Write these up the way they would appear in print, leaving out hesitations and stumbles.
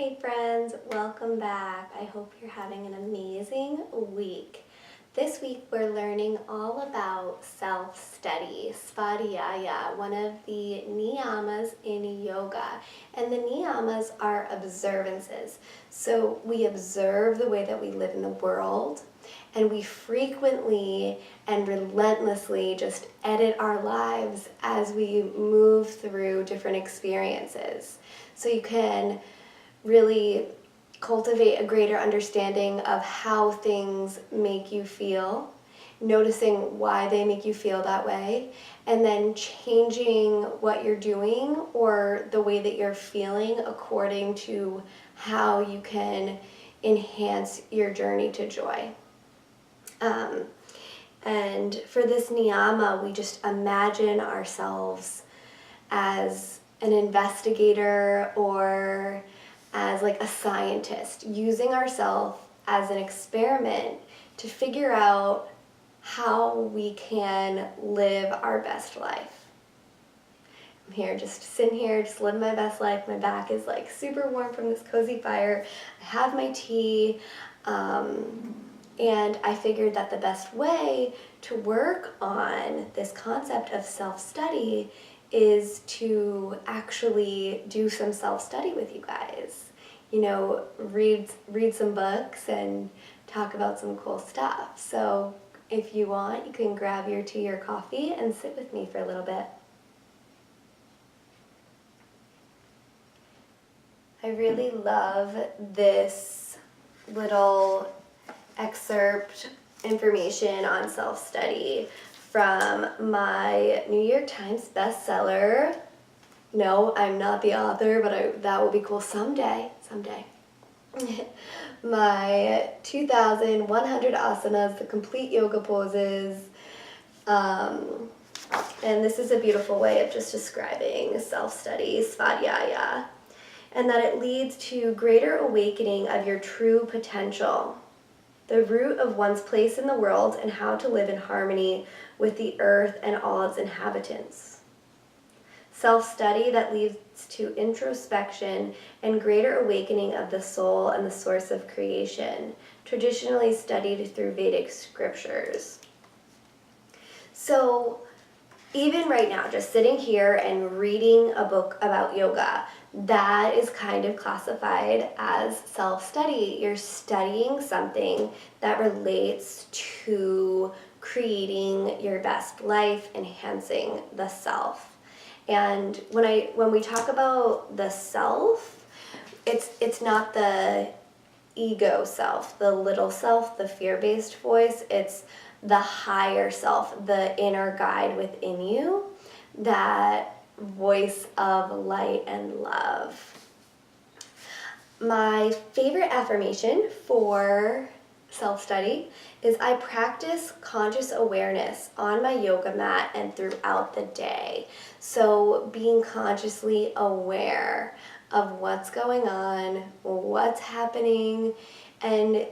Hey friends, welcome back. I hope you're having an amazing week. This week we're learning all about self-study, Svadhyaya, one of the Niyamas in yoga. And the Niyamas are observances. So we observe the way that we live in the world, and we frequently and relentlessly just edit our lives as we move through different experiences. So you can really cultivate a greater understanding of how things make you feel, noticing why they make you feel that way, and then changing what you're doing or the way that you're feeling according to how you can enhance your journey to joy. And for this niyama, we just imagine ourselves as an investigator or as like a scientist, using ourselves as an experiment to figure out how we can live our best life. I'm here just sitting here, just living my best life. My back is like super warm from this cozy fire. I have my tea, and I figured that the best way to work on this concept of self-study is to actually do some self-study with you guys. You know, read some books and talk about some cool stuff. So if you want, you can grab your tea or coffee and sit with me for a little bit. I really love this little excerpt information on self-study from my New York Times bestseller. No, I'm not the author, but that will be cool someday. My 2,100 asanas, the complete yoga poses. And this is a beautiful way of just describing self-study, Svadhyaya, and that it leads to greater awakening of your true potential, the root of one's place in the world, and how to live in harmony with the earth and all its inhabitants. Self-study that leads to introspection and greater awakening of the soul and the source of creation, traditionally studied through Vedic scriptures. So even right now, just sitting here and reading a book about yoga, that is kind of classified as self-study. You're studying something that relates to creating your best life, enhancing the self. And when we talk about the self, it's not the ego self, the little self, the fear-based voice. It's the higher self, the inner guide within you, that voice of light and love. My favorite affirmation for self-study is I practice conscious awareness on my yoga mat and throughout the day. So being consciously aware of what's going on, what's happening, and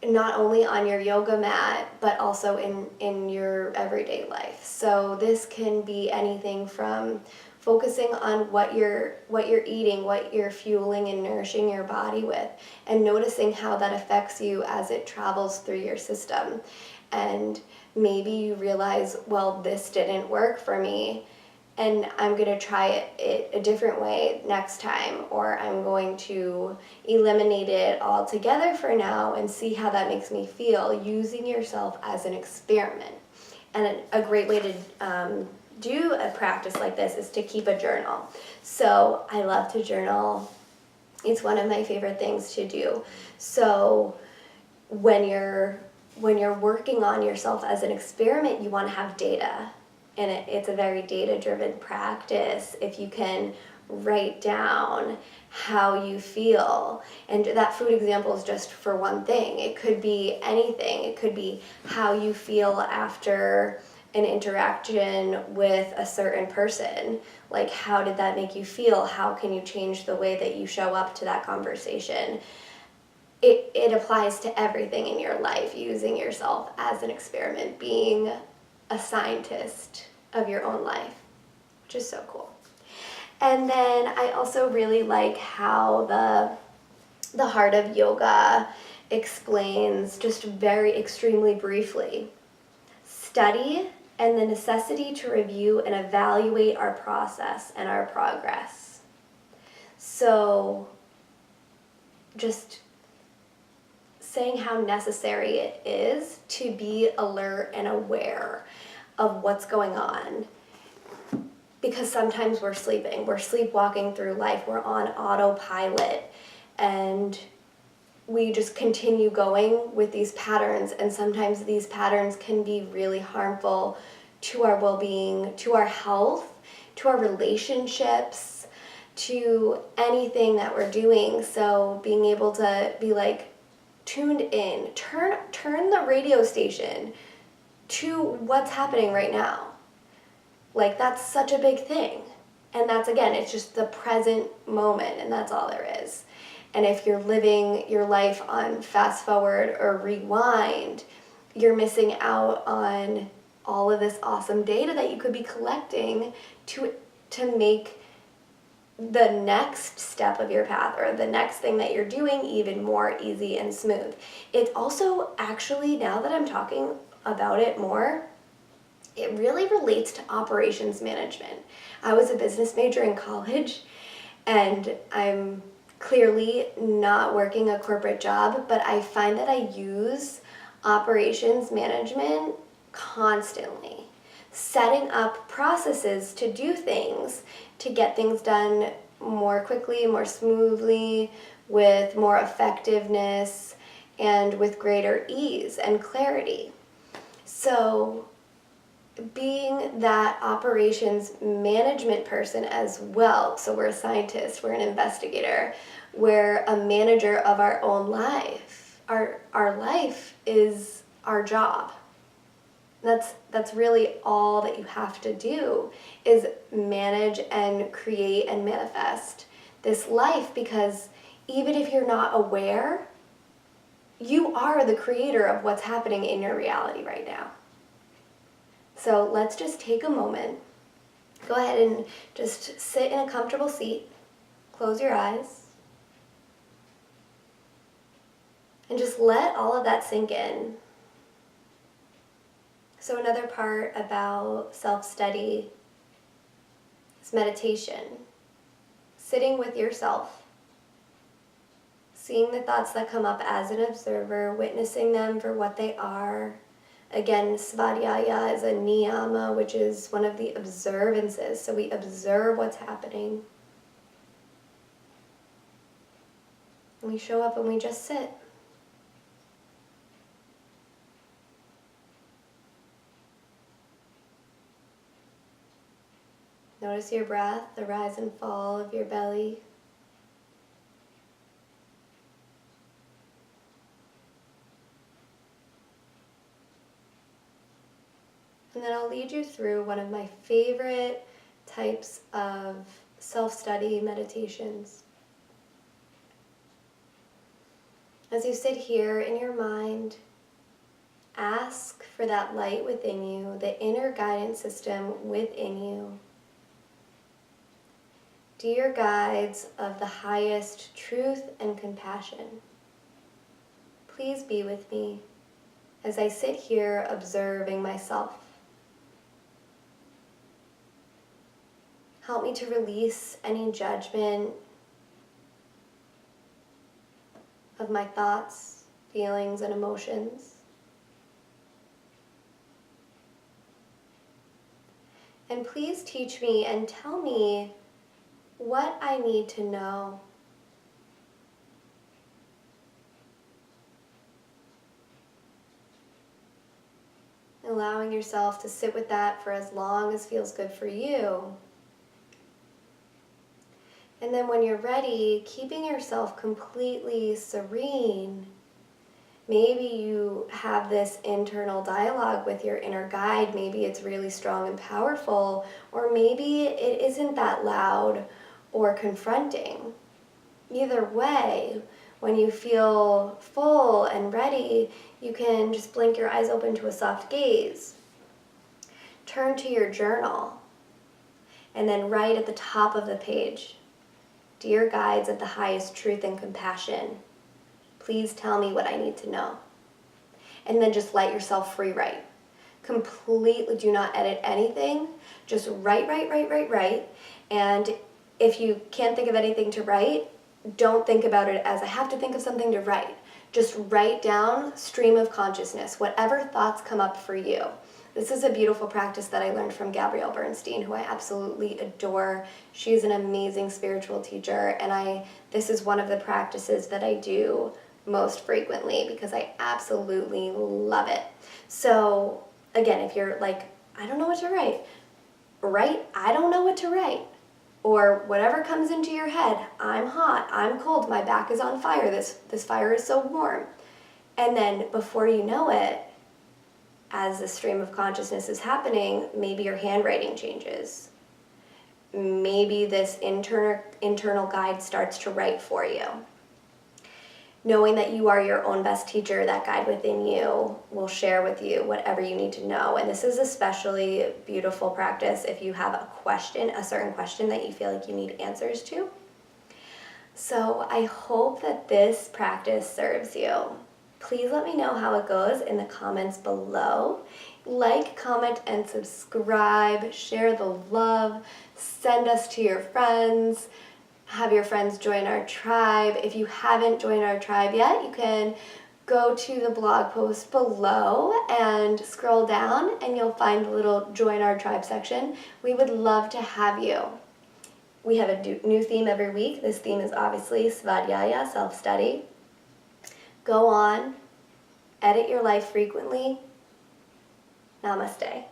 not only on your yoga mat, but also in your everyday life. So this can be anything from focusing on what you're eating, what you're fueling and nourishing your body with, and noticing how that affects you as it travels through your system. And maybe you realize, well, this didn't work for me, and I'm going to try it a different way next time, or I'm going to eliminate it altogether for now and see how that makes me feel, using yourself as an experiment. And a great way to do a practice like this is to keep a journal. So I love to journal. It's one of my favorite things to do. So when you're working on yourself as an experiment, you want to have data. And it's a very data-driven practice if you can write down how you feel. And that food example is just for one thing. It could be anything. It could be how you feel after an interaction with a certain person. Like, how did that make you feel? How can you change the way that you show up to that conversation? It applies to everything in your life, using yourself as an experiment, being a scientist of your own life, which is so cool. And then I also really like how The Heart of Yoga explains just very extremely briefly, study and the necessity to review and evaluate our process and our progress. So just saying how necessary it is to be alert and aware of what's going on. Because sometimes we're sleeping, we're sleepwalking through life, we're on autopilot, and we just continue going with these patterns, and sometimes these patterns can be really harmful to our well-being, to our health, to our relationships, to anything that we're doing. So being able to be like tuned in, turn the radio station to what's happening right now. Like, that's such a big thing. And that's, again, it's just the present moment, and that's all there is. And if you're living your life on fast forward or rewind, you're missing out on all of this awesome data that you could be collecting to make the next step of your path or the next thing that you're doing even more easy and smooth. It also actually, now that I'm talking about it more, it really relates to operations management. I was a business major in college, and I'm clearly not working a corporate job, but I find that I use operations management constantly. Setting up processes to do things, to get things done more quickly, more smoothly, with more effectiveness, and with greater ease and clarity. So being that operations management person as well, so we're a scientist, we're an investigator, we're a manager of our own life. Our life is our job. That's really all that you have to do, is manage and create and manifest this life, because even if you're not aware, you are the creator of what's happening in your reality right now. So let's just take a moment. Go ahead and just sit in a comfortable seat. Close your eyes. And just let all of that sink in. So another part about self-study is meditation. Sitting with yourself. Seeing the thoughts that come up as an observer, witnessing them for what they are. Again, Svadhyaya is a Niyama, which is one of the observances. So we observe what's happening. And we show up and we just sit. Notice your breath, the rise and fall of your belly. And then I'll lead you through one of my favorite types of self-study meditations. As you sit here in your mind, ask for that light within you, the inner guidance system within you. Dear guides of the highest truth and compassion, please be with me as I sit here observing myself. Help me to release any judgment of my thoughts, feelings, and emotions. And please teach me and tell me what I need to know. Allowing yourself to sit with that for as long as feels good for you. And then when you're ready, keeping yourself completely serene. Maybe you have this internal dialogue with your inner guide. Maybe it's really strong and powerful, or maybe it isn't that loud or confronting. Either way, when you feel full and ready, you can just blink your eyes open to a soft gaze. Turn to your journal, and then write at the top of the page, "Dear guides of the highest truth and compassion, Please tell me what I need to know. And then just let yourself free write. Completely do not edit anything. Just write. And if you can't think of anything to write, don't think about it as I have to think of something to write. Just write down stream of consciousness, whatever thoughts come up for you. This is a beautiful practice that I learned from Gabrielle Bernstein, who I absolutely adore. She's an amazing spiritual teacher, and this is one of the practices that I do most frequently because I absolutely love it. So again, if you're like, I don't know what to write, I don't know what to write. Or whatever comes into your head, I'm hot, I'm cold, my back is on fire, this fire is so warm. And then before you know it, as the stream of consciousness is happening, maybe your handwriting changes. Maybe this internal guide starts to write for you. Knowing that you are your own best teacher, that guide within you will share with you whatever you need to know. And this is especially beautiful practice if you have a certain question that you feel like you need answers to. So I hope that this practice serves you. Please let me know how it goes in the comments below. Like, comment, and subscribe. Share the love. Send us to your friends. Have your friends join our tribe. If you haven't joined our tribe yet, you can go to the blog post below and scroll down and you'll find the little join our tribe section. We would love to have you. We have a new theme every week. This theme is obviously Svadhyaya, self-study. Go on, edit your life frequently. Namaste.